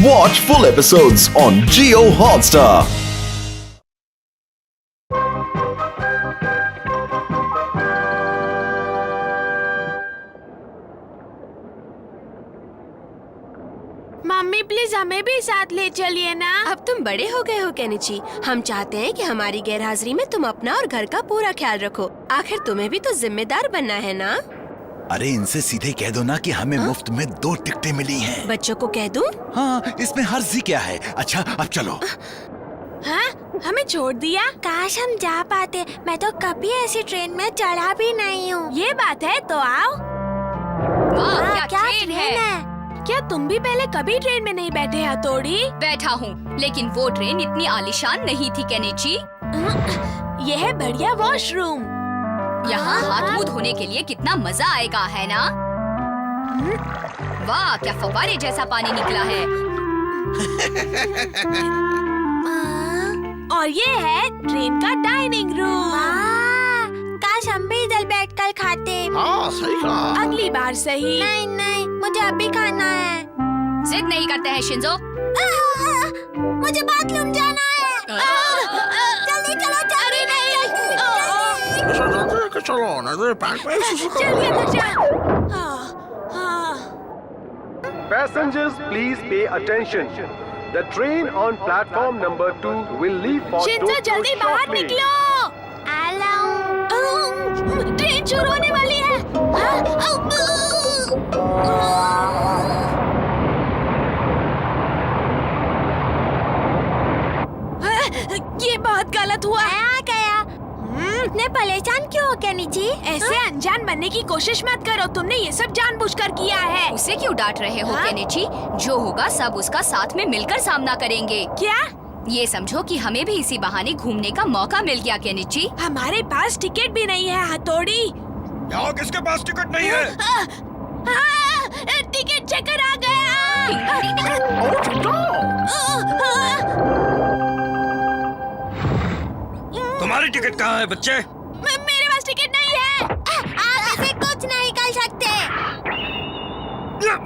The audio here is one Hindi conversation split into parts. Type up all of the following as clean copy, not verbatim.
Watch full episodes on Jio Hotstar. Mummy please हमें भी साथ ले चलिए ना। अब तुम बड़े हो गए हो केनिची। हम चाहते हैं कि हमारी गैरहाजिरी में तुम अपना और घर का पूरा ख्याल रखो। आखिर तुम्हें भी तो जिम्मेदार बनना है ना। अरे इनसे सीधे कह दो ना कि हमें मुफ्त में 2 टिकटें मिली हैं। बच्चों को कह दूं? हाँ, इसमें हर्जी क्या है। अच्छा अब चलो। हाँ, हमें छोड़ दिया। काश हम जा पाते। मैं तो कभी ऐसी ट्रेन में चढ़ा भी नहीं हूँ। ये बात है तो आओ। वाह, क्या ट्रेन है। क्या तुम भी पहले कभी ट्रेन में नहीं बैठे हथौड़ी? बैठा हूँ, लेकिन वो ट्रेन इतनी आलीशान नहीं थी केनिची। ये है बढ़िया वॉशरूम। यहाँ हाथ मुंह धोने के लिए कितना मजा आएगा, है ना? वाह, क्या फव्वारे जैसा पानी निकला है। और ये है ट्रेन का डाइनिंग रूम। काश हम भी इधर बैठकर खाते। हाँ सही कहा। अगली बार सही। नहीं नहीं, मुझे अभी खाना है। जिद नहीं करते हैं शिंजो। मुझे बाथरूम जाना है। जल्दी चलो, जल्दी नहीं। चलो ना, पैक में चलिए तो हाँ। Passengers, please pay attention. The train on platform number 2 will leave for Shinzo Tokyo जल्दी बाहर shortly. निकलो। ट्रेन शुरू होने वाली है। ये बहुत गलत हुआ। आ गया। इतने परेशान क्यों हो केनिची? ऐसे अनजान बनने की कोशिश मत करो। तुमने ये सब जानबूझकर किया है। उसे क्यों डांट रहे हो हाँ? केनिची? जो होगा सब उसका साथ में मिलकर सामना करेंगे। क्या? ये समझो कि हमें भी इसी बहाने घूमने का मौका मिल गया केनिची। हमारे पास टिकट भी नहीं है हथौड़ी। यहाँ किसके पास टिकट नहीं है? टिकट चेकर आ गया। तुम्हारी टिकट कहाँ है बच्चे? मेरे पास टिकट नहीं है। आप ऐसे कुछ नहीं कर सकते।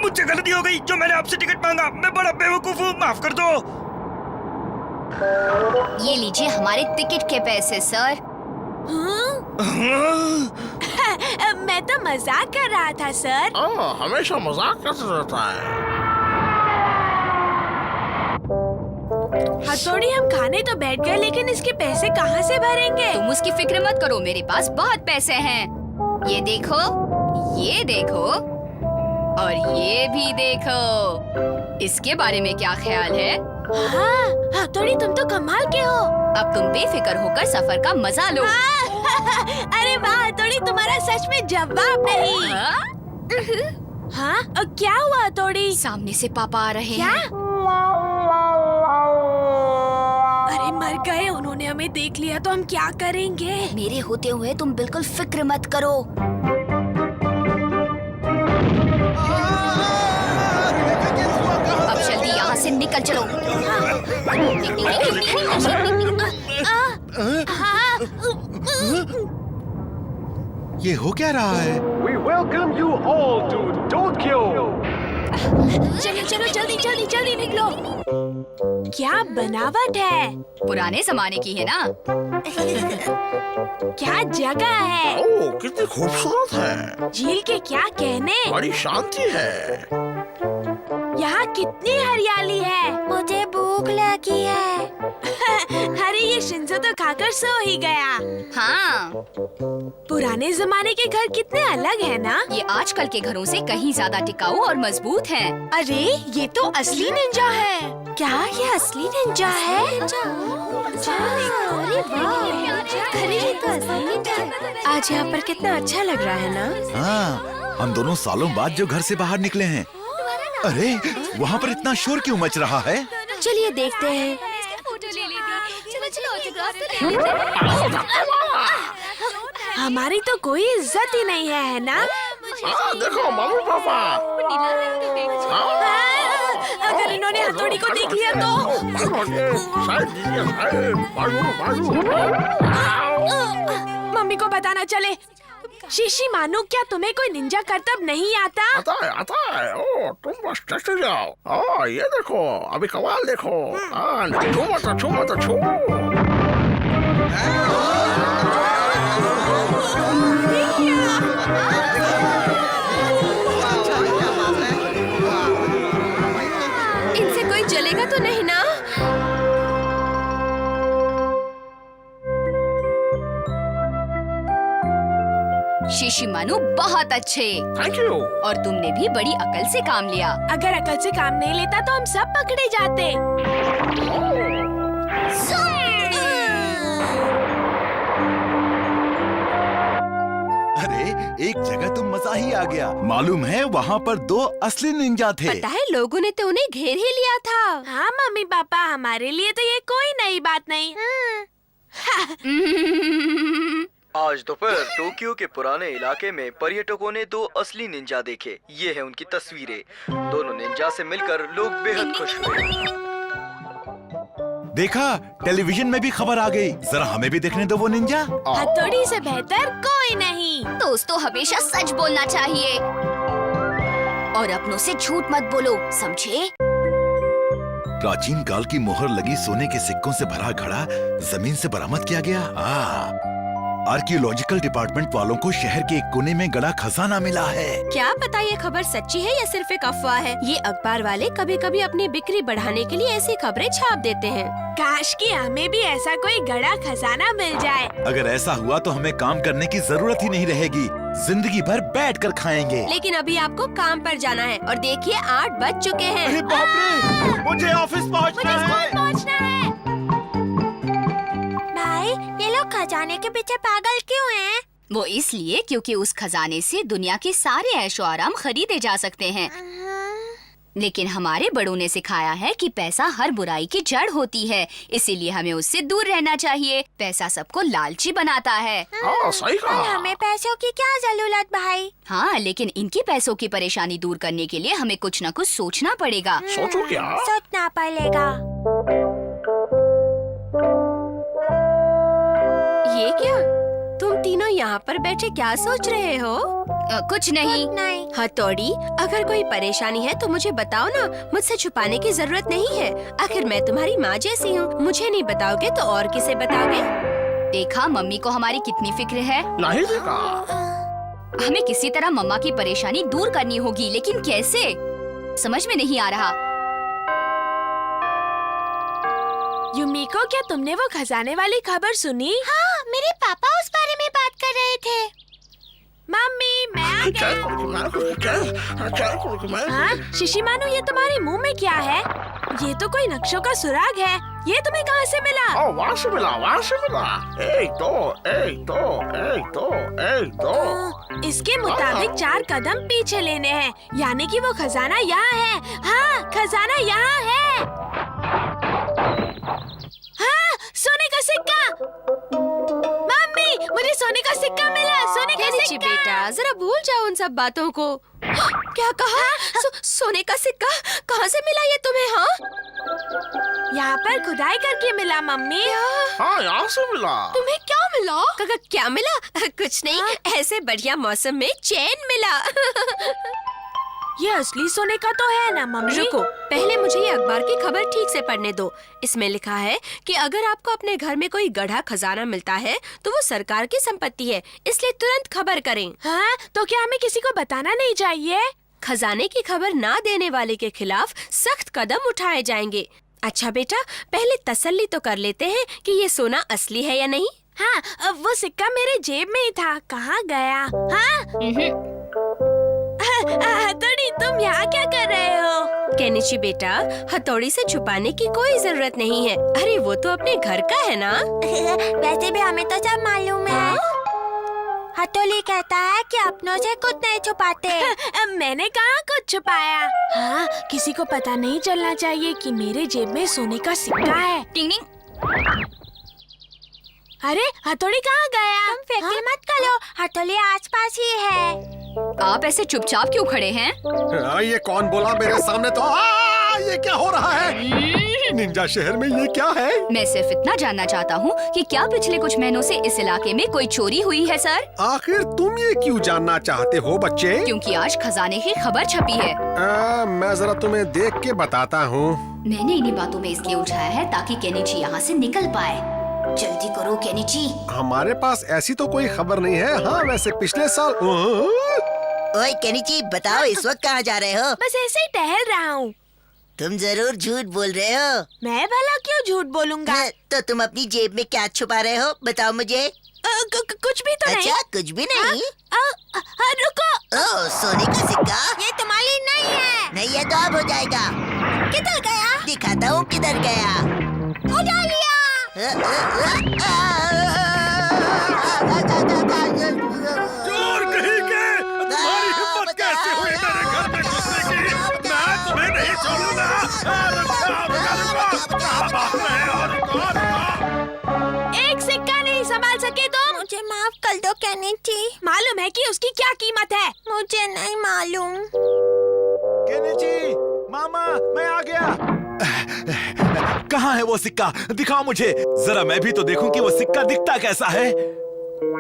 मुझसे गलती हो गई जो मैंने आपसे टिकट मांगा। मैं बड़ा बेवकूफ हूँ, माफ कर दो। ये लीजिए हमारे टिकट के पैसे सर। मैं तो मजाक कर रहा था सर। हमेशा मजाक करता रहता है। हथौड़ी हम खाने तो बैठ गए, लेकिन इसके पैसे कहाँ से भरेंगे? तुम उसकी फिक्र मत करो, मेरे पास बहुत पैसे हैं। ये देखो, ये देखो और ये भी देखो। इसके बारे में क्या ख्याल है? हाँ, हथौड़ी तुम तो कमाल के हो। अब तुम बेफिक्र होकर सफर का मजा लो। अरे वाह हथौड़ी, तुम्हारा सच में जवाब नहीं। हाँ? और क्या हुआ हथौड़ी? सामने से पापा आ रहे क्या? हैं। अरे मर गए, उन्होंने हमें देख लिया तो हम क्या करेंगे? मेरे होते हुए तुम बिल्कुल फिक्र मत करो। अब जल्दी यहाँ से निकल चलो। ये हो क्या रहा है? We welcome you all to Tokyo. चलो चलो, जल्दी जल्दी जल्दी निकलो। क्या बनावट है? पुराने जमाने की है ना। क्या जगह है? ओह, कितनी खूबसूरत है। झील के क्या कहने? बड़ी शांति है। यहाँ कितनी हरियाली है। मुझे भूख लगी है। अरे ये शिंजो तो खाकर सो ही गया। हाँ, पुराने जमाने के घर कितने अलग है ना? ये आजकल के घरों से कहीं ज्यादा टिकाऊ और मजबूत हैं। अरे ये तो असली निंजा है। क्या ये असली निंजा है? अरे वाह, अरे ये तो असली निंजा है। आज यहाँ पर कितना अच्छा लग रहा है ना। हाँ, हम दोनों सालों बाद जो घर से बाहर निकले हैं। अरे वहाँ पर इतना शोर क्यों मच रहा है? चलिए देखते हैं। हमारी तो कोई इज्जत ही नहीं है ना? देखो मम्मी पापा। अगर इन्होंने हथौड़ी को देख लिया तो? मम्मी को पता ना चले। शीशी मानो, क्या तुम्हें कोई निंजा करतब नहीं आता? आता है। ओ, तुम बस चले जाओ। ओ, ये देखो, अभी कमाल देखो। छू मत छू। इनसे कोई जलेगा तो नहीं ना? शिशिमानु बहुत अच्छे। Thank you. और तुमने भी बड़ी अकल से काम लिया। अगर अकल से काम नहीं लेता तो हम सब पकड़े जाते। अरे एक जगह तो मजा ही आ गया। मालूम है वहाँ पर 2 असली निंजा थे। पता है लोगों ने तो उन्हें घेर ही लिया था। हाँ मम्मी पापा, हमारे लिए तो ये कोई नई बात नहीं। आज दोपहर टोक्यो के पुराने इलाके में पर्यटकों ने 2 असली निंजा देखे। ये है उनकी तस्वीरें। दोनों निंजा से मिलकर लोग बेहद खुश हुए। देखा, टेलीविजन में भी खबर आ गई। जरा हमें भी देखने दो वो निंजा। हथौड़ी से बेहतर कोई नहीं। दोस्तों हमेशा सच बोलना चाहिए और अपनों से झूठ मत बोलो, समझे? प्राचीन काल की मोहर लगी सोने के सिक्कों से भरा घड़ा जमीन से बरामद किया गया। आर्कियोलॉजिकल डिपार्टमेंट वालों को शहर के एक कोने में गड़ा खजाना मिला है। क्या पता ये खबर सच्ची है या सिर्फ एक अफवाह है। ये अखबार वाले कभी कभी अपनी बिक्री बढ़ाने के लिए ऐसी खबरें छाप देते हैं। काश कि हमें भी ऐसा कोई गड़ा खजाना मिल जाए। अगर ऐसा हुआ तो हमें काम करने की जरूरत ही नहीं रहेगी। जिंदगी भर बैठकर खाएंगे। लेकिन अभी आपको काम पर जाना है और देखिए 8 बज चुके हैं। अरे बाप रे, मुझे ऑफिस पहुंचना है। पहुंचना है। भाई, ये लोग खजाने के पीछे पागल क्यों हैं? वो इसलिए क्योंकि उस खजाने से दुनिया के सारे ऐशो आराम खरीदे जा सकते हैं। लेकिन हमारे बड़ों ने सिखाया है कि पैसा हर बुराई की जड़ होती है, इसीलिए हमें उससे दूर रहना चाहिए। पैसा सबको लालची बनाता है। सही और कहा। हमें पैसों की क्या जरूरत भाई? हाँ, लेकिन इनकी पैसों की परेशानी दूर करने के लिए हमें कुछ न कुछ सोचना पड़ेगा। सोचो क्या? सोचना पड़ेगा। ये क्या? तुम तीनों यहाँ पर बैठे क्या सोच रहे हो? कुछ नहीं। नहीं। हथौड़ी, अगर कोई परेशानी है तो मुझे बताओ ना, मुझसे छुपाने की जरूरत नहीं है। आखिर मैं तुम्हारी माँ जैसी हूँ। मुझे नहीं बताओगे तो और किसे बताओगे? देखा मम्मी को हमारी कितनी फिक्र है। नहीं देखा। हमें किसी तरह मम्मा की परेशानी दूर करनी होगी, लेकिन कैसे? समझ में नहीं आ रहा। युमिको, क्या तुमने वो खजाने वाली खबर सुनी? हाँ, मेरे पापा उस बारे में बात कर रहे थे। मम्मी, मैं आ गई। हाँ, शिशिमानु, ये तुम्हारे मुंह में क्या है? ये तो कोई नक्शों का सुराग है। ये तुम्हें कहाँ से मिला? वहाँ से मिला। एक दो। इसके मुताबिक 4 कदम पीछे लेने हैं, यानी कि वो खजाना यहाँ है। हाँ, खजाना यहाँ है। हाँ, सोने का सिक्का। मम्मी, मुझे सोने का सिक्का मिला। सोने का केनिची सिक्का। बेटा, जरा भूल जाओ उन सब बातों को। क्या कहा? सोने का सिक्का कहाँ से मिला ये तुम्हें? हाँ, यहाँ पर खुदाई करके मिला मम्मी। हाँ, यहाँ से मिला। तुम्हें क्या मिला? क्या मिला? कुछ नहीं, ऐसे बढ़िया मौसम में चैन मिला। ये असली सोने का तो है ना मम्मी? रुको, पहले मुझे ये अखबार की खबर ठीक से पढ़ने दो। इसमें लिखा है कि अगर आपको अपने घर में कोई गढ़ा खजाना मिलता है तो वो सरकार की संपत्ति है, इसलिए तुरंत खबर करें। हाँ, तो क्या हमें किसी को बताना नहीं चाहिए? खजाने की खबर ना देने वाले के खिलाफ सख्त कदम उठाए जाएंगे। अच्छा बेटा, पहले तसल्ली तो कर लेते हैं कि ये सोना असली है या नहीं। हाँ, वो सिक्का मेरे जेब में ही था। कहाँ गया? हाँ? हथौड़ी, तुम यहाँ क्या कर रहे हो? केनिची बेटा, हथौड़ी से छुपाने की कोई जरूरत नहीं है। अरे वो तो अपने घर का है ना। वैसे भी हमें तो सब मालूम है। हथौड़ी कहता है कि अपनों से कुछ नहीं छुपाते। मैंने कहाँ कुछ छुपाया? हाँ, किसी को पता नहीं चलना चाहिए कि मेरे जेब में सोने का सिक्का है। टिंग टिंग। अरे, हथौड़ी कहाँ गया? तुम फिक्र मत करो, हथौड़ी आसपास ही है। आप ऐसे चुपचाप क्यों खड़े हैं? ये कौन बोला मेरे सामने? तो ये क्या हो रहा है? निंजा शहर में ये क्या है? मैं सिर्फ इतना जानना चाहता हूँ कि क्या पिछले कुछ महीनों से इस इलाके में कोई चोरी हुई है सर? आखिर तुम ये क्यों जानना चाहते हो बच्चे? क्योंकि आज खजाने की खबर छपी है। मैं जरा तुम्हें देख के बताता हूँ। मैंने इन्हीं बातों में इसलिए उठाया है ताकि केनिची यहाँ से निकल पाए। जल्दी करो केनिची। हमारे पास ऐसी तो कोई खबर नहीं है। हाँ वैसे पिछले साल ओए केनिची, बताओ इस वक्त कहाँ जा रहे हो? बस ऐसे ही टहल रहा हूँ। तुम जरूर झूठ बोल रहे हो। मैं भला क्यों झूठ बोलूँगा? तो तुम अपनी जेब में क्या छुपा रहे हो? बताओ मुझे। कुछ भी तो नहीं। अच्छा, कुछ भी नहीं। रुको। ओह, सोने का सिक्का। ये तुम्हारे लिए नहीं है। नहीं है तो अब हो जाएगा। किधर गया? दिखाता हूँ किधर गया। उठा लिया। चोर कहीं के! तुम्हारी हिम्मत कैसे हुई मेरे घर में घुसने की? मैं तुम्हें नहीं छोड़ूंगा। कहाँ भाग रहे हो? रुको। एक सिक्का नहीं संभाल सके तुम? मुझे माफ कर दो केनिची। मालूम है कि उसकी क्या कीमत है? मुझे नहीं मालूम। केनिची, मामा, मैं आ गया। कहाँ है वो सिक्का? दिखाओ मुझे, जरा मैं भी तो देखूं कि वो सिक्का दिखता कैसा है।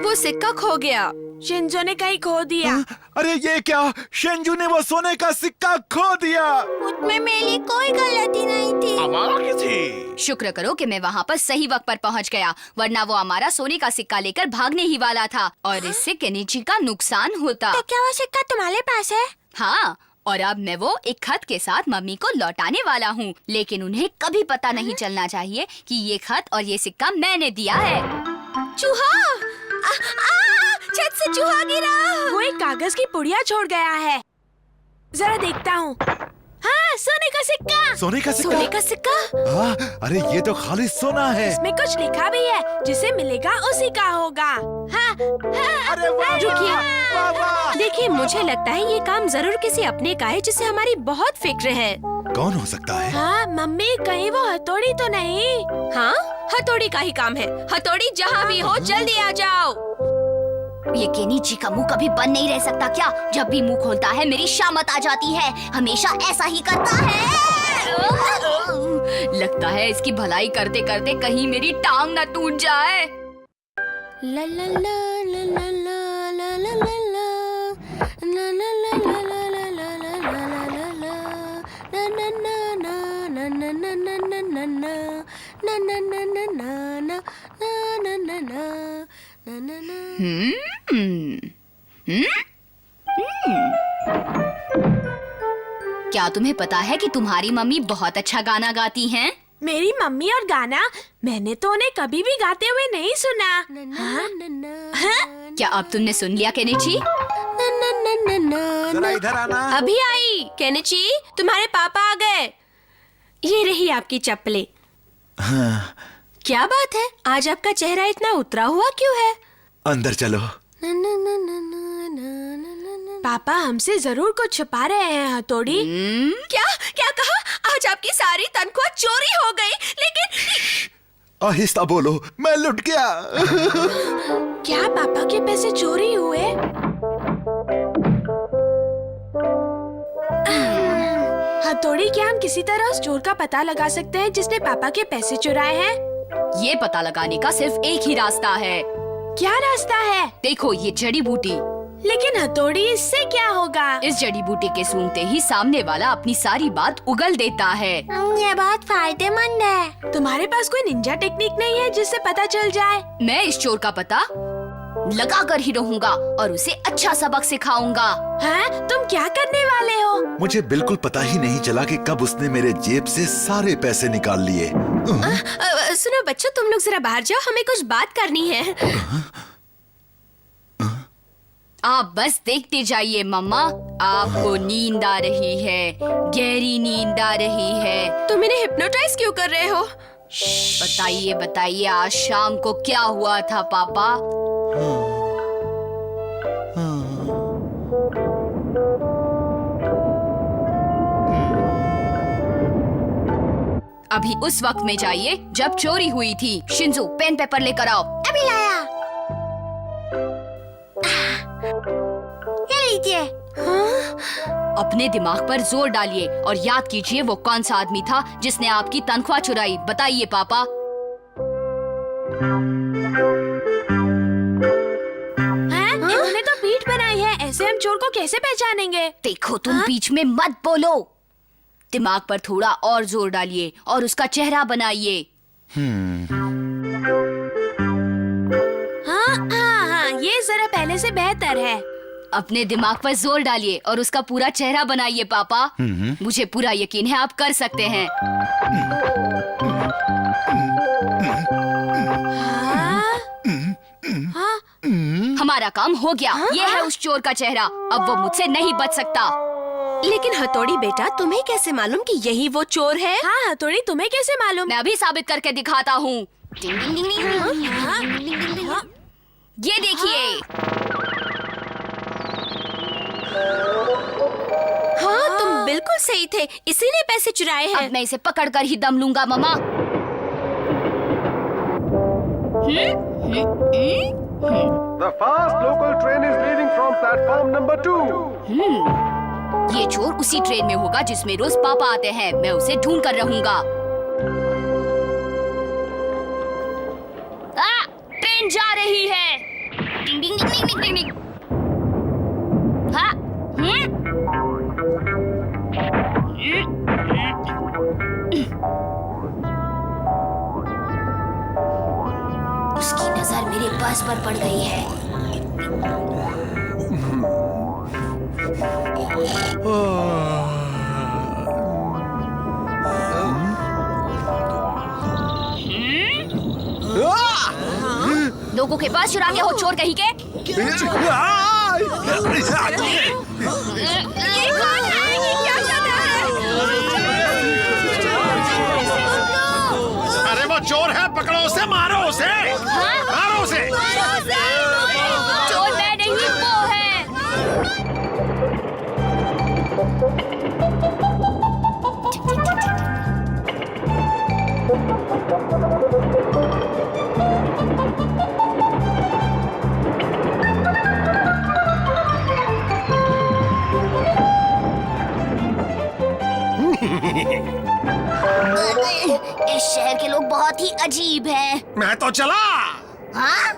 वो सिक्का खो गया। शिंजो ने कहीं खो दिया। अरे ये क्या? शिंजू ने वो सोने का सिक्का खो दिया। मुझमें मेरी कोई गलती नहीं थी। हमारा किसी। शुक्र करो कि मैं वहाँ पर सही वक्त पर पहुँच गया, वरना वो हमारा सोने का सिक्का लेकर भागने ही वाला था और इससे केनिची का नुकसान होता। तो क्या वो सिक्का तुम्हारे पास है? हाँ, और अब मैं वो एक खत के साथ मम्मी को लौटाने वाला हूँ, लेकिन उन्हें कभी पता नहीं चलना चाहिए कि ये खत और ये सिक्का मैंने दिया है। चूहा! छत से चूहा गिरा। वो एक कागज की पुड़िया छोड़ गया है। जरा देखता हूँ। हाँ, सोने का सिक्का। सोने का सिक्का? सोने का सिक्का? हाँ, अरे ये तो खाली सोना है। इसमें कुछ लिखा भी है, जिसे मिलेगा उसी का होगा। हाँ, अरे वाह, रुकिए। वाह, वाह। देखिए, मुझे लगता है ये काम जरूर किसी अपने का है जिसे हमारी बहुत फिक्र है। कौन हो सकता है? हाँ, मम्मी कहीं वो हथौड़ी तो नहीं? हाँ, हथौड़ी का ही काम है। हथौड़ी जहाँ भी हो जल्दी आ जाओ। ये केनिची का मुंह कभी बंद नहीं रह सकता क्या? जब भी मुंह खोलता है मेरी शामत आ जाती है। हमेशा ऐसा ही करता है। लगता है इसकी भलाई करते करते कहीं मेरी टांग न टूट जाए। ला ला ला ला ला ला ला ला ला ला ला ला ला ला ला क्या तुम्हें पता है कि तुम्हारी मम्मी बहुत अच्छा गाना गाती हैं? मेरी मम्मी और गाना? मैंने तो उन्हें कभी भी गाते हुए नहीं सुना। क्या अब तुमने सुन लिया केनिची? जरा इधर आना। अभी आई। केनिची, तुम्हारे पापा आ गए। ये रही आपकी चप्पलें। हाँ। क्या बात है, आज आपका चेहरा इतना उतरा हुआ क्यों है? अंदर चलो। पापा हमसे जरूर कुछ छुपा रहे हैं हथौड़ी। क्या क्या कहा? आज आपकी सारी तनख्वाह चोरी हो गई। लेकिन आहिस्ता बोलो, मैं लुट गया। क्या पापा के पैसे चोरी हुए? हथौड़ी, क्या हम किसी तरह उस चोर का पता लगा सकते हैं जिसने पापा के पैसे चुराए हैं? ये पता लगाने का सिर्फ एक ही रास्ता है। क्या रास्ता है? देखो ये जड़ी बूटी। लेकिन हथौड़ी, इससे क्या होगा? इस जड़ी बूटी के सूंघते ही सामने वाला अपनी सारी बात उगल देता है। ये बहुत फायदेमंद है। तुम्हारे पास कोई निंजा टेक्निक नहीं है जिससे पता चल जाए? मैं इस चोर का पता लगा कर ही रहूंगा और उसे अच्छा सबक सिखाऊंगा। हाँ? तुम क्या करने वाले हो? मुझे बिल्कुल पता ही नहीं चला कि कब उसने मेरे जेब से सारे पैसे निकाल लिए। सुनो बच्चों, तुम लोग जरा बाहर जाओ, हमें कुछ बात करनी है। आप बस देखते जाइए मम्मा, आपको नींद आ रही है, गहरी नींद आ रही है। तुम इन्हें हिप्नोटाइज क्यों कर रहे हो? बताइए बताइए, आज शाम को क्या हुआ था पापा? अभी उस वक्त में जाइए जब चोरी हुई थी। शिंजू, पेन पेपर लेकर आओ। अभी लाया। ये लीजिए। हाँ? अपने दिमाग पर जोर डालिए और याद कीजिए वो कौन सा आदमी था जिसने आपकी तनख्वाह चुराई। बताइए पापा। इन्होंने तो पीठ बनाई है, ऐसे हम चोर को कैसे पहचानेंगे? देखो तुम बीच में मत बोलो। दिमाग पर थोड़ा और जोर डालिए और उसका चेहरा बनाइए। हाँ, ये जरा पहले से बेहतर है। अपने दिमाग पर जोर डालिए और उसका पूरा चेहरा बनाइए पापा। मुझे पूरा यकीन है आप कर सकते हैं। हमारा काम हो गया। ये है उस चोर का चेहरा। अब वो मुझसे नहीं बच सकता। लेकिन हथौड़ी बेटा, तुम्हें कैसे मालूम कि यही वो चोर है? हाँ हथौड़ी, तुम्हें कैसे मालूम? मैं अभी साबित करके दिखाता हूँ। ये देखिए। हाँ, तुम बिल्कुल सही थे, इसीलिए पैसे चुराए हैं। अब मैं इसे पकड़कर ही दम लूंगा मामा। The fast local train is leaving from platform number 2. ये चोर उसी ट्रेन में होगा जिसमें रोज पापा आते हैं। मैं उसे ढूंढ कर रहूंगा। ट्रेन जा रही है। डिंग डिंग डिंग डिंग डिंग डिंग। हाँ, उसकी नजर मेरे बस पर पड़ गई है। लोगों के पास चुरा के हो चोर कहीं के। अरे वो चोर है, पकड़ो उसे, मारो उसे। मारो उसे। चोर मैं नहीं, वो है। इस शहर के लोग बहुत ही अजीब हैं। मैं तो चला। हाँ?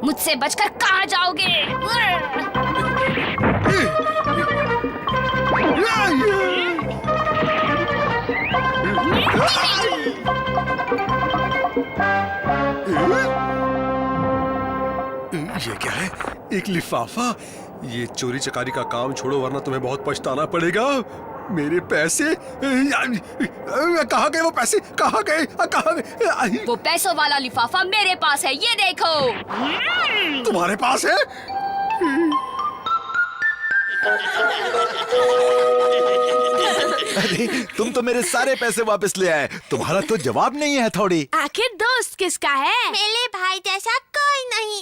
मुझसे बचकर कहाँ जाओगे? ये क्या है? एक लिफाफा। ये चोरी चकारी का काम छोड़ो वरना तुम्हें बहुत पछताना पड़ेगा। मेरे पैसे कहाँ गए? वो पैसे कहाँ गए? कहाँ गए? वो पैसों वाला लिफाफा मेरे पास है, ये देखो। तुम्हारे पास है? अरे तुम तो मेरे सारे पैसे वापस ले आए। तुम्हारा तो जवाब नहीं है हथौड़ी। आखिर दोस्त किसका है? मेरे भाई जैसा कोई नहीं।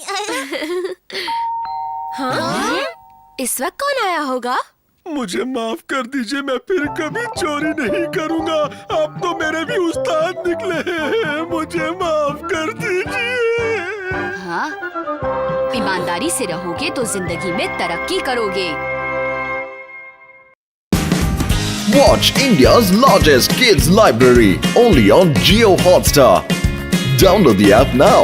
हाँ? इस वक्त कौन आया होगा? मुझे माफ कर दीजिए, मैं फिर कभी चोरी नहीं करूंगा। आप तो मेरे भी उस्ताद निकले हैं। मुझे माफ कर दीजिए। हाँ? ईमानदारी से रहोगे तो जिंदगी में तरक्की करोगे। Watch India's largest kids library only on Jio Hotstar. Download the app now.